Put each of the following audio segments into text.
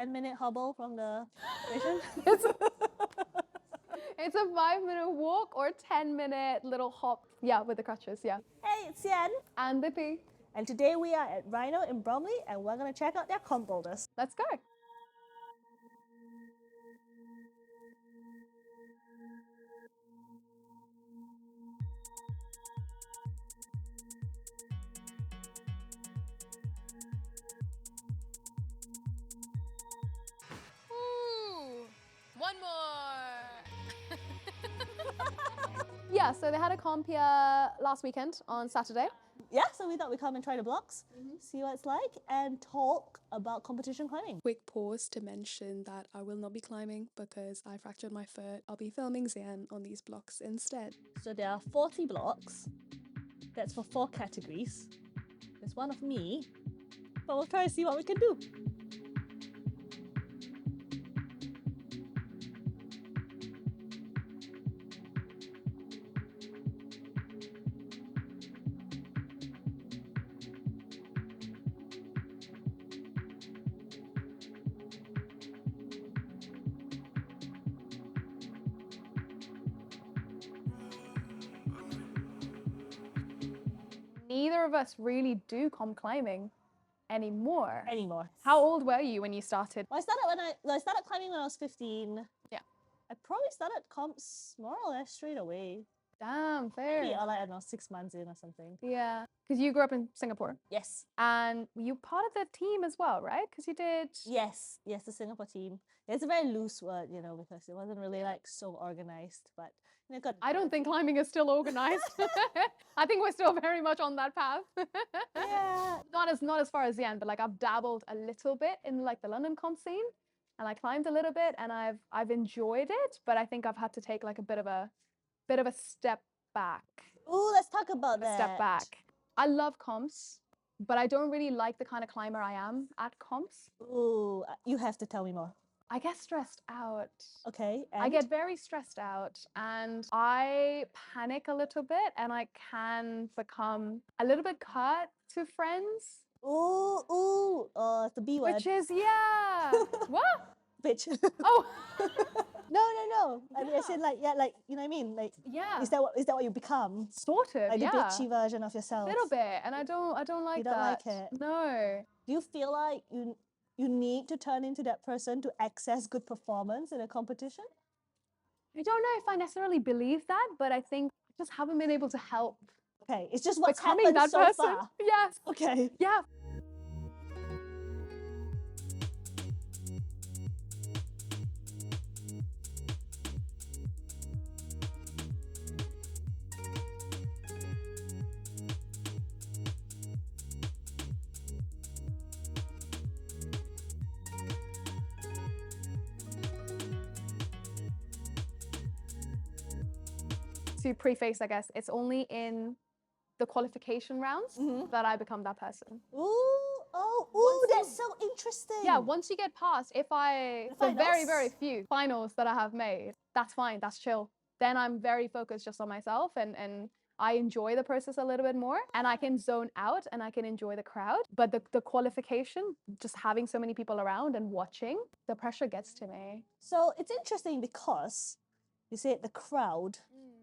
10-minute hobble from the station. It's a 5-minute walk or 10-minute little hop. Yeah, with the crutches, yeah. Hey, it's Xian. And Dipi. And today we are at Rhino in Bromley and we're going to check out their comp boulders. Let's go. Ooh, one more. Yeah, so they had a comp here last weekend on Saturday. Yeah, so we thought we'd come and try the blocks, see what it's like, and talk about competition climbing. Quick pause to mention that I will not be climbing because I fractured my foot. I'll be filming Xian on these blocks instead. So there are 40 blocks. That's for 4 categories. There's one of me, but we'll try to see what we can do. Neither of us really do comp climbing anymore. How old were you when you started? Well, I started climbing when I was 15. Yeah. I probably started comps more or less straight away. Damn, fair. Maybe, or like, I don't know, 6 months in or something. Yeah, because you grew up in Singapore. Yes. And you part of the team as well, right? Because you did... Yes, the Singapore team. It's a very loose word, you know, because it wasn't really like so organized, but you know, I don't think climbing is still organized. I think we're still very much on that path. Yeah. Not as far as Xian, but like I've dabbled a little bit in like the London comp scene, and I climbed a little bit, and I've enjoyed it, but I think I've had to take like a bit of a step back. Ooh, let's talk about that. Step back. I love comps, but I don't really like the kind of climber I am at comps. Ooh, you have to tell me more. I get stressed out. Okay. I get very stressed out and I panic a little bit and I can become a little bit curt to friends. Ooh, it's the B word. Which is, yeah. What? Bitch. Oh. No. I mean, I said like, yeah, like, you know what I mean? Like, Yeah. Is that what you become? Sort of, like yeah. the bitchy version of yourself. A little bit, and I don't like that. You don't like it? No. Do you feel like you need to turn into that person to access good performance in a competition? I don't know if I necessarily believe that, but I think I just haven't been able to help Okay, it's just what's becoming happened that so person. far. Yes. Okay. Yeah. To preface, I guess, it's only in the qualification rounds that I become that person. Ooh, that's so interesting. Yeah, once you get past, the very, very few finals that I have made, that's fine, that's chill. Then I'm very focused just on myself and I enjoy the process a little bit more and I can zone out and I can enjoy the crowd. But the qualification, just having so many people around and watching, the pressure gets to me. So it's interesting because you said the crowd,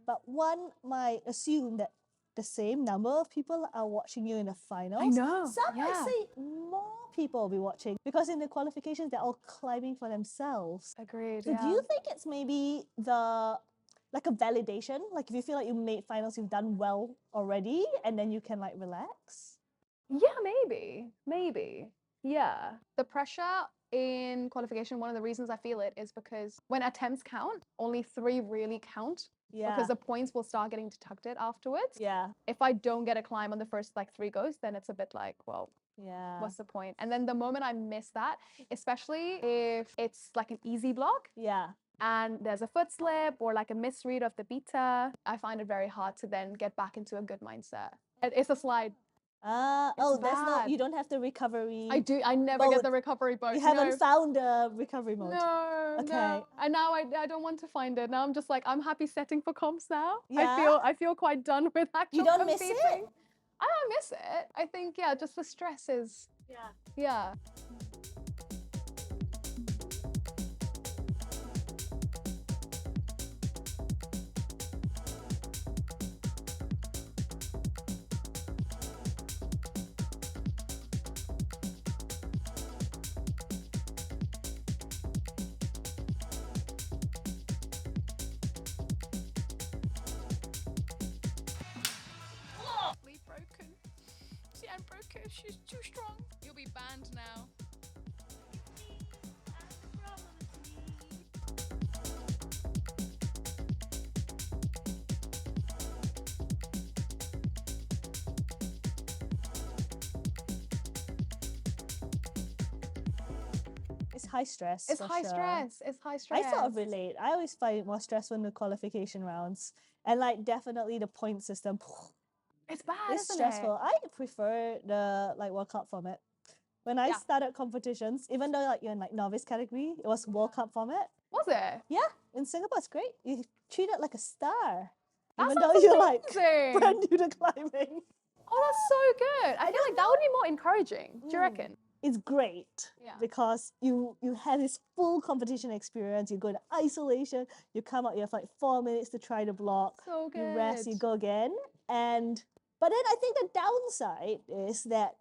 but one might assume that the same number of people are watching you in the finals. I know. Some might say more people will be watching because in the qualifications they're all climbing for themselves. Agreed. So do you think it's maybe like a validation? Like if you feel like you made finals, you've done well already, and then you can like relax? Yeah, maybe. Yeah. The pressure in qualification, one of the reasons I feel it is because when attempts count, only 3 really count. Yeah. Because the points will start getting deducted afterwards. Yeah. If I don't get a climb on the first like 3 goes, then it's a bit like, well, yeah, what's the point? And then the moment I miss that, especially if it's like an easy block, yeah, and there's a foot slip or like a misread of the beta, I find it very hard to then get back into a good mindset. It's a slide. You don't have the recovery. I never get the recovery mode. You haven't found the recovery mode. No. Okay. No. And now I don't want to find it. Now I'm just like, I'm happy setting for comps now. Yeah? I feel quite done with actual You don't competing. miss it? I don't miss it. I think, yeah, just the stress is. Yeah. she's too strong. You'll be banned now. It's high stress. It's for high sure. stress. It's high I stress. sort of relate. I always find it more stressful in the qualification rounds. And like definitely the point system. It's bad, It's isn't stressful. it? I prefer the like World Cup format. When I Yeah. started competitions, even though like you're in like novice category, it was World Cup format. Was it? Yeah, in Singapore it's great. You treat it like a star. That Even though sounds you're like amazing. brand new to climbing. Oh, that's so good. I feel like that would be more encouraging. Do you reckon? It's great Yeah. because you have this full competition experience. You go to isolation, you come out, you have like 4 minutes to try the block. So good. You rest, you go again. But then I think the downside is that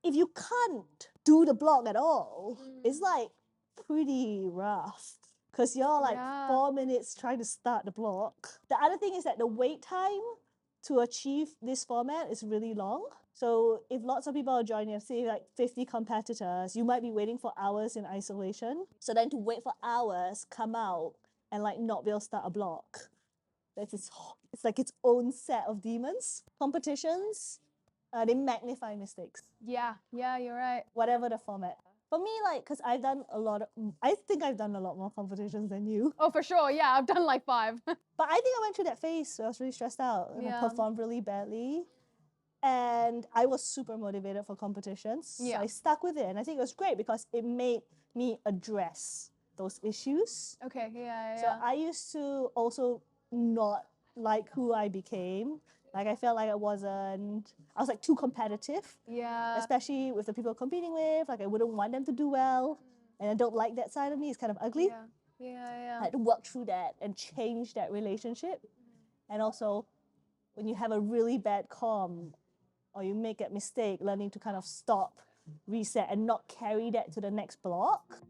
if you can't do the block at all, it's like pretty rough because you're like Yeah. 4 minutes trying to start the block. The other thing is that the wait time to achieve this format is really long. So if lots of people are joining, say like 50 competitors, you might be waiting for hours in isolation. So then to wait for hours, come out and like not be able to start a block. It's like its own set of demons. Competitions, they magnify mistakes, Yeah, you're right. whatever the format. For me, like, because I think I've done a lot more competitions than you. Oh, for sure. Yeah, I've done like 5. But I think I went through that phase where I was really stressed out and I Yeah. performed really badly. And I was super motivated for competitions. So Yeah. I stuck with it. And I think it was great because it made me address those issues. Okay, yeah. So I used to also not like who I became. Like I felt like I was like too competitive, Yeah. especially with the people I'm competing with. Like I wouldn't want them to do well. And I don't like that side of me. It's kind of ugly. Yeah. I had to work through that and change that relationship. And also, when you have a really bad comm or you make a mistake, learning to kind of stop, reset, and not carry that to the next block.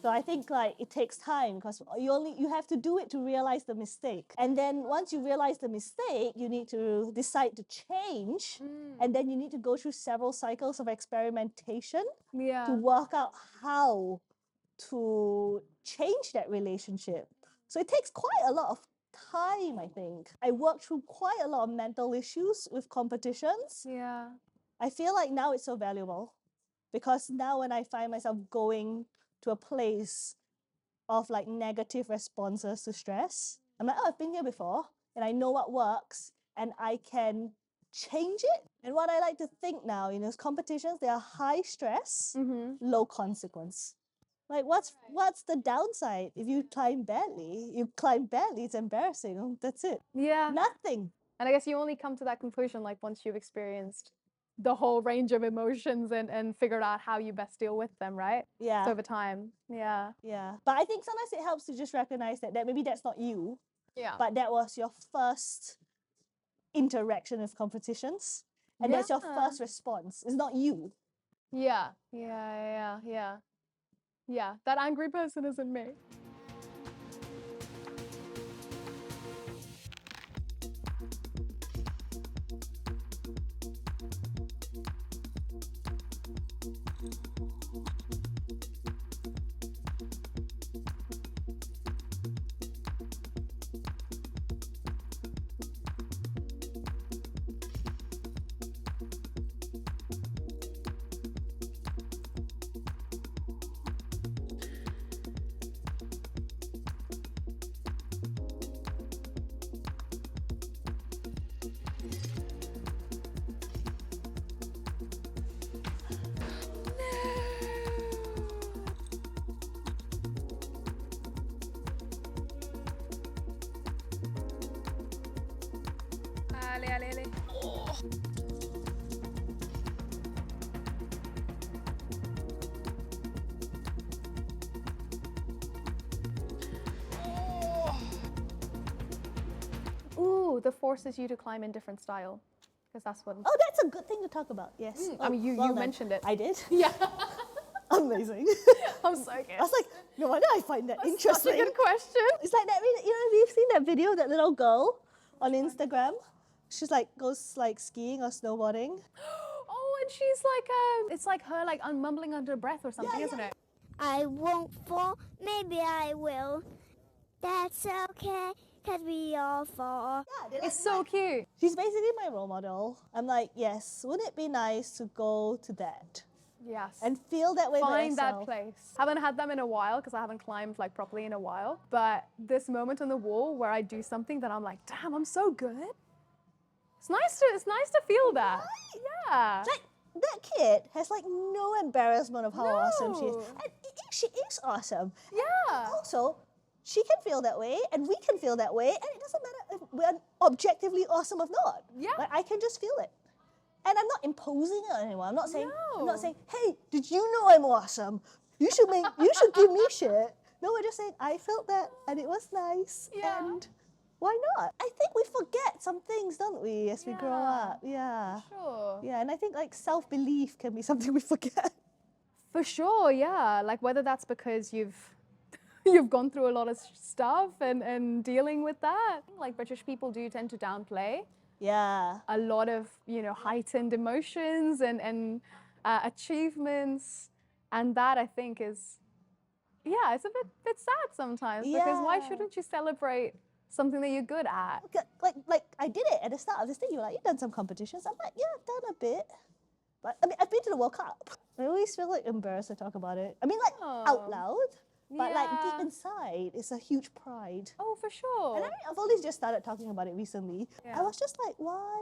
So I think like it takes time because you have to do it to realize the mistake. And then once you realize the mistake, you need to decide to change. And then you need to go through several cycles of experimentation Yeah. to work out how to change that relationship. So it takes quite a lot of time, I think. I worked through quite a lot of mental issues with competitions. Yeah. I feel like now it's so valuable because now when I find myself going to a place of like negative responses to stress, I'm like, oh, I've been here before and I know what works and I can change it. And what I like to think now in those competitions, they are high stress, low consequence. Like what's the downside if you climb badly? You climb badly, it's embarrassing. Oh, that's it. Yeah. Nothing. And I guess you only come to that conclusion like once you've experienced the whole range of emotions and figured out how you best deal with them, right? Yeah. So over time. Yeah. Yeah. But I think sometimes it helps to just recognize that maybe that's not you, Yeah. but that was your first interaction with competitions. And that's your first response. It's not you. Yeah. That angry person isn't me. that forces you to climb in different style? Because that's what. Oh, that's a good thing to talk about. Yes. I mean, you well done. mentioned it. I did. Yeah. Amazing. I'm so good. I was like, no wonder I find that interesting. Such a good question. It's like that, we've seen that video of that little girl on Instagram. She's like, goes like skiing or snowboarding. Oh, and she's like, it's like her like mumbling under breath or something, isn't it? I won't fall, maybe I will. That's okay, cause we all fall. Yeah, It's so cute. she's basically my role model. I'm like, yes, wouldn't it be nice to go to that Yes. and feel that way for Find that yourself? place. Haven't had them in a while because I haven't climbed like properly in a while. But this moment on the wall where I do something that I'm like, damn, I'm so good. It's nice to feel that. Yeah. Like, that kid has like no embarrassment of how awesome she is. No. And she is awesome. Yeah. Also, she can feel that way and we can feel that way, and it doesn't matter if we're objectively awesome or not. Yeah. Like, I can just feel it. And I'm not imposing it on anyone. I'm not saying, No. hey, did you know I'm awesome? You should give me shit. No, we're just saying I felt that and it was nice. Yeah. And why not? I think we forget some things, don't we, as we grow Yeah. up? Yeah. Sure. Yeah, and I think like self-belief can be something we forget. For sure, yeah. Like whether that's because you've gone through a lot of stuff and dealing with that. Like British people do tend to downplay Yeah. a lot of, heightened emotions and achievements. And that I think is, yeah, it's a bit sad sometimes because why Yeah. shouldn't you celebrate something that you're good at? Like I did it at the start of this thing. You were like, you've done some competitions. I'm like, yeah, I've done a bit. But I mean, I've been to the World Cup. I always feel like embarrassed to talk about it. I mean, like out Oh. loud, but like deep Yeah. inside, it's a huge pride. Oh, for sure. And I've only just started talking about it recently. Yeah. I was just like, why?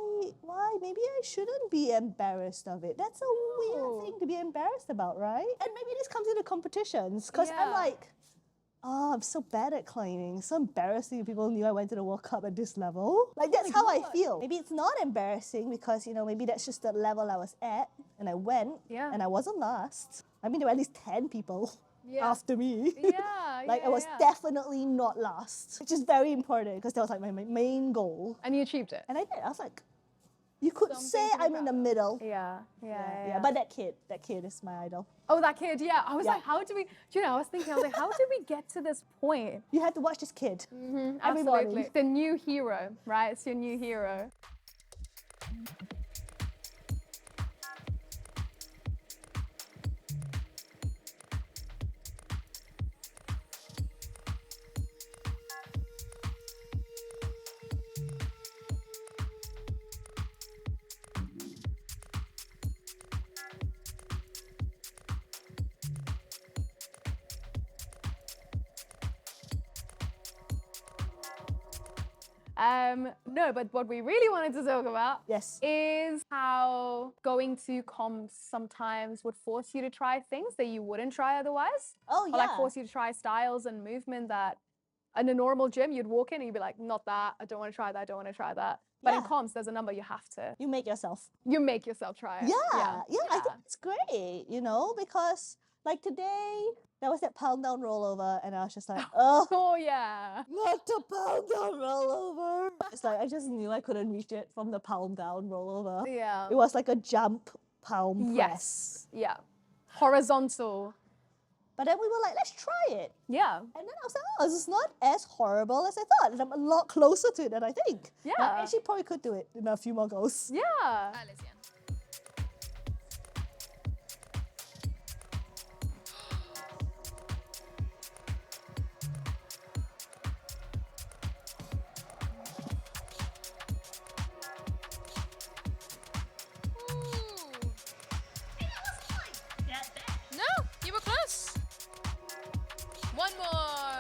Maybe I shouldn't be embarrassed of it. That's a No. weird thing to be embarrassed about, right? And maybe this comes into competitions because I'm Yeah. like, oh, I'm so bad at climbing. It's so embarrassing if people knew I went to the World Cup at this level. Like, that's how I feel. Maybe it's not embarrassing because, maybe that's just the level I was at and I went Yeah. and I wasn't last. I mean, there were at least 10 people Yeah. after me. Yeah, Like, yeah, I was yeah. definitely not last, which is very important because that was like my main goal. And you achieved it. And I did. I was like, you could Something say to be I'm in the proud of. middle. Yeah. But that kid is my idol. Oh, that kid, yeah. I was Yeah. like, how do we, I was thinking, how did we get to this point? You had to watch this kid. Every morning. Absolutely. The new hero, right? It's your new hero. No, but what we really wanted to talk about Yes. is how going to comps sometimes would force you to try things that you wouldn't try otherwise. Oh, Or yeah. like force you to try styles and movement that in a normal gym you'd walk in and you'd be like, not that, I don't want to try that, I don't want to try that. But in Yeah. comps, there's a number you have to. You make yourself. You make yourself try it. Yeah, I think it's great, because like today, there was that pound down rollover, and I was just like, oh, Oh yeah. not the pound down rollover. It's like I just knew I couldn't reach it from the pound down rollover. Yeah. It was like a jump pound press. Yes. Yeah. Horizontal. But then we were like, let's try it. Yeah. And then I was like, oh, it's not as horrible as I thought. And I'm a lot closer to it than I think. Yeah. I actually probably could do it in a few more goes. Yeah. Dale, Xian. Ooh. No, you were close. One more.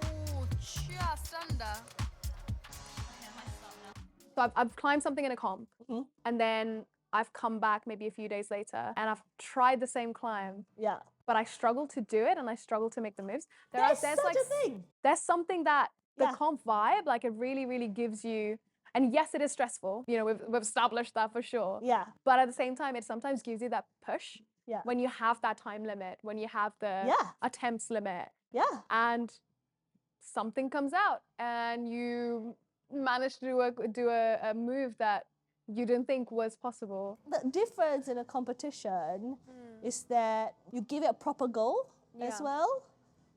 Ooh, just under. So I've climbed something in a comp, Mhm. and then I've come back maybe a few days later, and I've tried the same climb, Yeah. but I struggle to do it, and I struggle to make the moves. There's such a thing. There's something that the Yeah. comp vibe, like it really, really gives you. And yes, it is stressful. We've established that for sure. Yeah. But at the same time, it sometimes gives you that push Yeah. when you have that time limit, when you have the Yeah. attempts limit, Yeah. and something comes out and you manage to do a move that you didn't think was possible. The difference in a competition is that you give it a proper go as Yeah. well,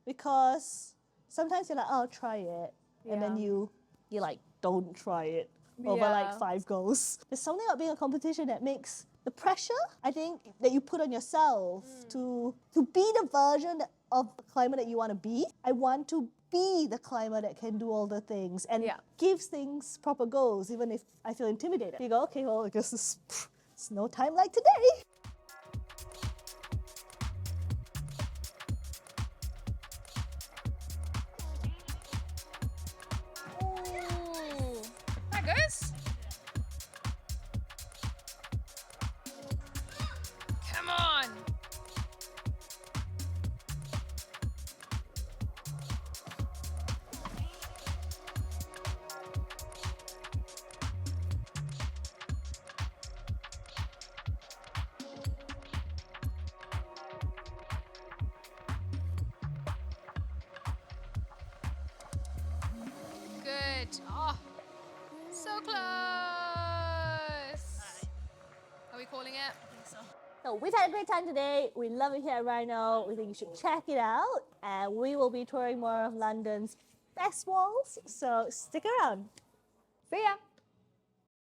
because sometimes you're like, oh, I'll try it, and then Yeah. you like don't try it over like Yeah. 5 goals. There's something about being a competition that makes the pressure, I think, that you put on yourself to be the version of the climber that you want to be. I want to be the climber that can do all the things and Yeah. gives things proper goals, even if I feel intimidated. You go, okay, well, I guess it's no time like today. Ooh. That goes. Come on. Good. Oh, so close. Are we calling it? So we've had a great time today. We love it here at Rhino. We think you should check it out. And we will be touring more of London's best walls. So stick around.